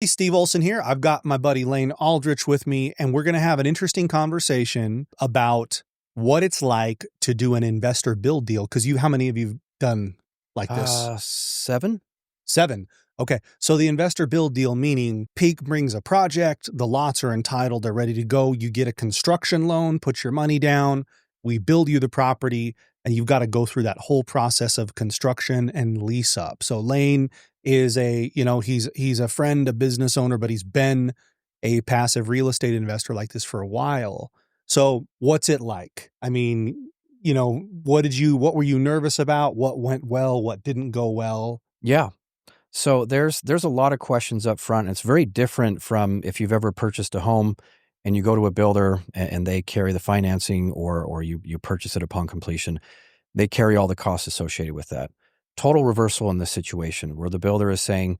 Hey, Steve Olson here. I've got my buddy Lane Aldrich with me, and we're going to have an interesting conversation about what it's like to do an investor build deal. Because how many of you've done like this? 7. 7. Okay. So the investor build deal, meaning Peak brings a project, the lots are entitled, they're ready to go. You get a construction loan, put your money down, we build you the property, and you've got to go through that whole process of construction and lease up. So Lane is he's a friend, a business owner, but he's been a passive real estate investor like this for a while. So what's it like? I mean, what were you nervous about? What went well? What didn't go well? Yeah. So there's a lot of questions up front. It's very different from if you've ever purchased a home and you go to a builder and they carry the financing or you purchase it upon completion. They carry all the costs associated with that. Total reversal in this situation where the builder is saying,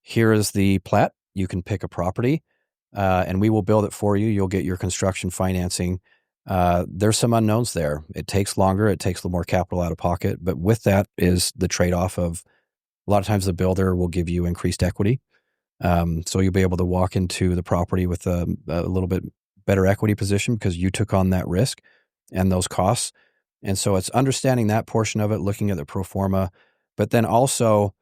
here is the plat, you can pick a property and we will build it for you. You'll get your construction financing. There's some unknowns there. It takes longer. It takes a little more capital out of pocket. But with that is the trade-off of a lot of times the builder will give you increased equity. So you'll be able to walk into the property with a little bit better equity position because you took on that risk and those costs. And so it's understanding that portion of it, looking at the pro forma, but then also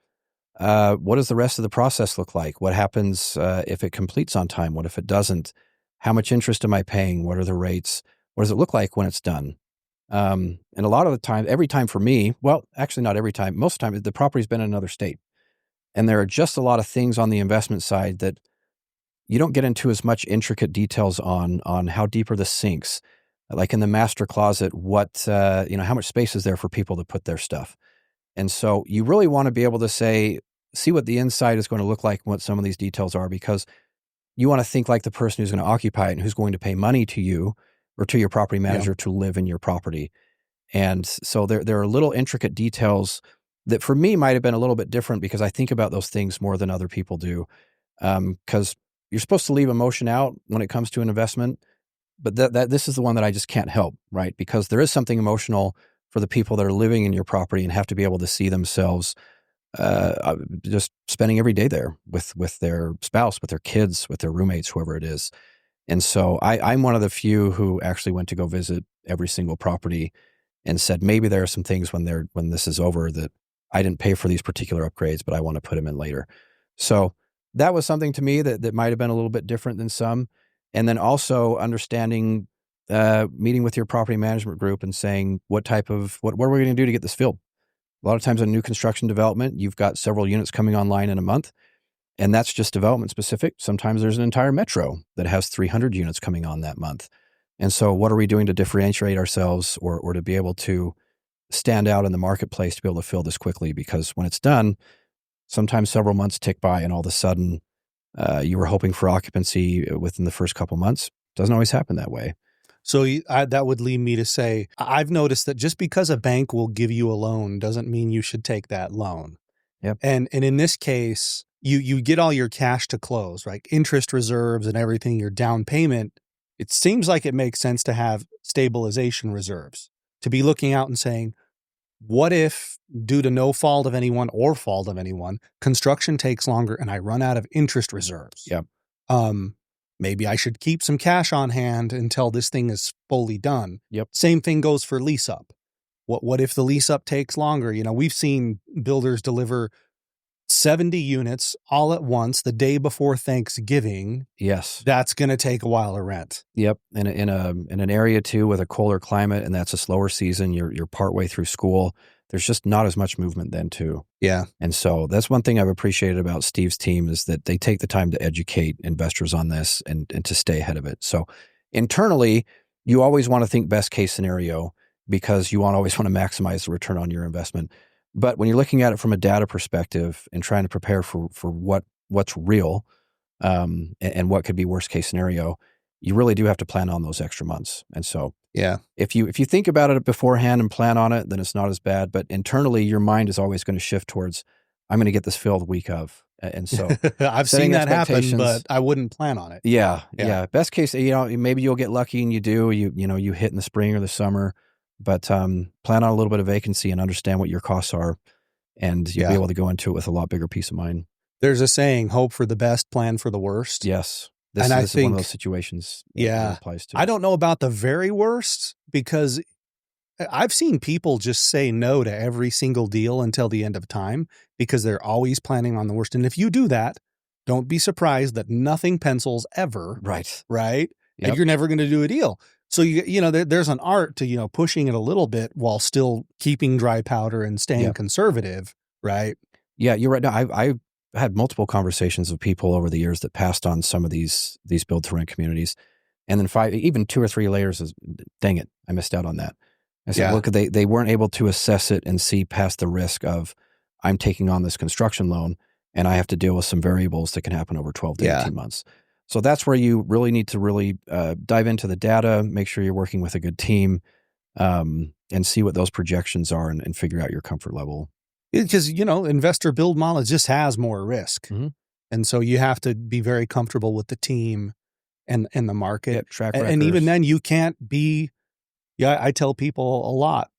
what does the rest of the process look like? What happens if it completes on time? What if it doesn't? How much interest am I paying? What are the rates? What does it look like when it's done? And a lot of the time, every time for me, well, actually not every time, most of the time, the property's been in another state. And there are just a lot of things on the investment side that you don't get into as much intricate details on how deep are the sinks. Like in the master closet, how much space is there for people to put their stuff? And so you really want to be able to see what the inside is going to look like, what some of these details are, because you want to think like the person who's going to occupy it and who's going to pay money to you or to your property manager to live in your property. And so there are little intricate details that for me might have been a little bit different because I think about those things more than other people do. Because you're supposed to leave emotion out when it comes to an investment, but this is the one that I just can't help, right? Because there is something emotional for the people that are living in your property and have to be able to see themselves just spending every day there with their spouse, with their kids, with their roommates, whoever it is. And so I'm one of the few who actually went to go visit every single property and said, maybe there are some things when this is over that I didn't pay for these particular upgrades, but I want to put them in later. So that was something to me that might have been a little bit different than some. And then also understanding, meeting with your property management group and saying, what are we going to do to get this filled? A lot of times on new construction development, you've got several units coming online in a month. And that's just development specific. Sometimes there's an entire metro that has 300 units coming on that month. And so what are we doing to differentiate ourselves or to be able to stand out in the marketplace to be able to fill this quickly? Because when it's done, sometimes several months tick by and all of a sudden you were hoping for occupancy within the first couple months. Doesn't always happen that way. So that would lead me to say, I've noticed that just because a bank will give you a loan doesn't mean you should take that loan. Yep. And in this case, you get all your cash to close, right? Interest reserves and everything, your down payment. It seems like it makes sense to have stabilization reserves, to be looking out and saying, what if, due to no fault of anyone or fault of anyone, construction takes longer and I run out of interest reserves? Yep. Maybe I should keep some cash on hand until this thing is fully done. Yep. Same thing goes for lease up. What if the lease up takes longer? We've seen builders deliver 70 units all at once the day before Thanksgiving. Yes. That's going to take a while to rent. Yep. In an area too with a colder climate, and that's a slower season, you're partway through school. There's just not as much movement then too. Yeah. And so that's one thing I've appreciated about Steve's team is that they take the time to educate investors on this and to stay ahead of it. So internally, you always want to think best case scenario because you always want to maximize the return on your investment. But when you're looking at it from a data perspective and trying to prepare for what's real and what could be worst case scenario, you really do have to plan on those extra months. And so yeah, if you think about it beforehand and plan on it, then it's not as bad. But internally, your mind is always going to shift towards, I'm going to get this filled week of. And so I've seen that happen, but I wouldn't plan on it. Yeah. Best case, maybe you'll get lucky and you do, you hit in the spring or the summer. But plan on a little bit of vacancy and understand what your costs are, and you'll be able to go into it with a lot bigger peace of mind. There's a saying, hope for the best, plan for the worst. Yes. And I This is one of think, those situations that yeah, applies to. I don't know about the very worst, because I've seen people just say no to every single deal until the end of time because they're always planning on the worst. And if you do that, don't be surprised that nothing pencils ever. Right. Right. And Yep. you're never going to do a deal. So, there's an art to, pushing it a little bit while still keeping dry powder and staying Yep. conservative. Right. Yeah, you're right. No, I've had multiple conversations with people over the years that passed on some of these build to rent communities. And then even 2 or 3 layers is, dang it, I missed out on that. I said, Yeah. look, they weren't able to assess it and see past the risk of, I'm taking on this construction loan and I have to deal with some variables that can happen over 12 to Yeah. 18 months. So that's where you really need to dive into the data, make sure you're working with a good team, and see what those projections are and figure out your comfort level. Because, investor build model just has more risk. Mhm. And so you have to be very comfortable with the team and the market. Yep, track And even records. then you can't be, I tell people a lot,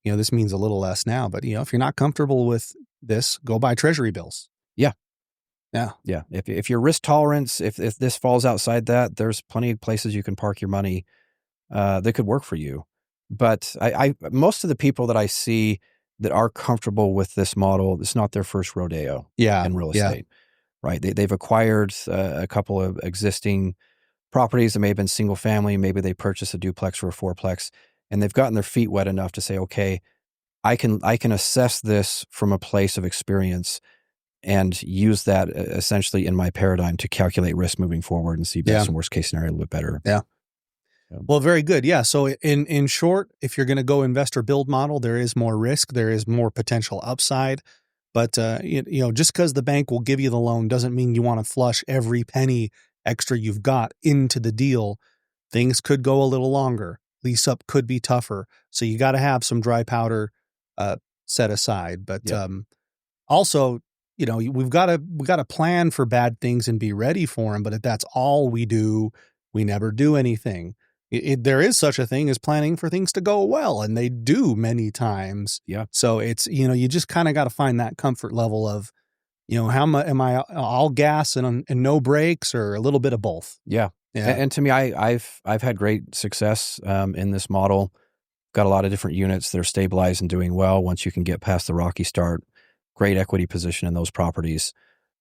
this means a little less now, but if you're not comfortable with this, go buy treasury bills. Yeah. Yeah. Yeah. If your risk tolerance, if this falls outside that, there's plenty of places you can park your money that could work for you. But I most of the people that I see that are comfortable with this model, it's not their first rodeo in real estate, right? They've acquired a couple of existing properties that may have been single family. Maybe they purchased a duplex or a fourplex, and they've gotten their feet wet enough to say, okay, I can assess this from a place of experience and use that essentially in my paradigm to calculate risk moving forward and see best and worst case scenario a little bit better. Yeah. Well, very good. Yeah. So in short, if you're going to go investor build model, there is more risk. There is more potential upside. But, just because the bank will give you the loan doesn't mean you want to flush every penny extra you've got into the deal. Things could go a little longer. Lease up could be tougher. So you got to have some dry powder set aside. But also, we've got to plan for bad things and be ready for them. But if that's all we do, we never do anything. There is such a thing as planning for things to go well, and they do many times. Yeah. So it's, you just kind of got to find that comfort level of, how much am I all gas and no brakes, or a little bit of both? Yeah. Yeah. And to me, I've had great success in this model. Got a lot of different units that are stabilized and doing well. Once you can get past the rocky start, great equity position in those properties.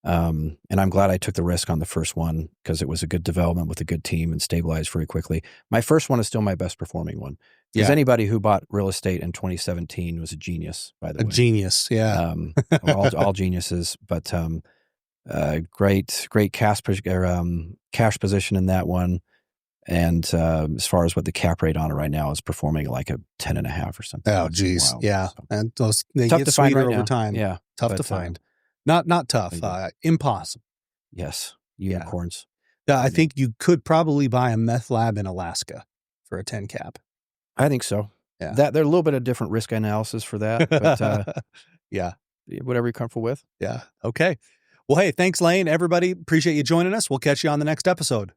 And I'm glad I took the risk on the first one because it was a good development with a good team and stabilized very quickly. My first one is still my best performing one. Because anybody who bought real estate in 2017 was a genius, by the way. A genius, yeah. All geniuses, but great cash position in that one. And as far as what the cap rate on it right now is performing like a 10.5 or something. Oh, geez. Wow. Yeah. So, And those, they tough get to find sweeter right over now. time. Yeah. Tough to find. Not tough. Impossible. Yes. Unicorns. Yeah. I think you could probably buy a meth lab in Alaska for a 10 cap. I think so. Yeah. There's a little bit of different risk analysis for that, but yeah. Whatever you're comfortable with. Yeah. Okay. Well, hey, thanks, Lane. Everybody, appreciate you joining us. We'll catch you on the next episode.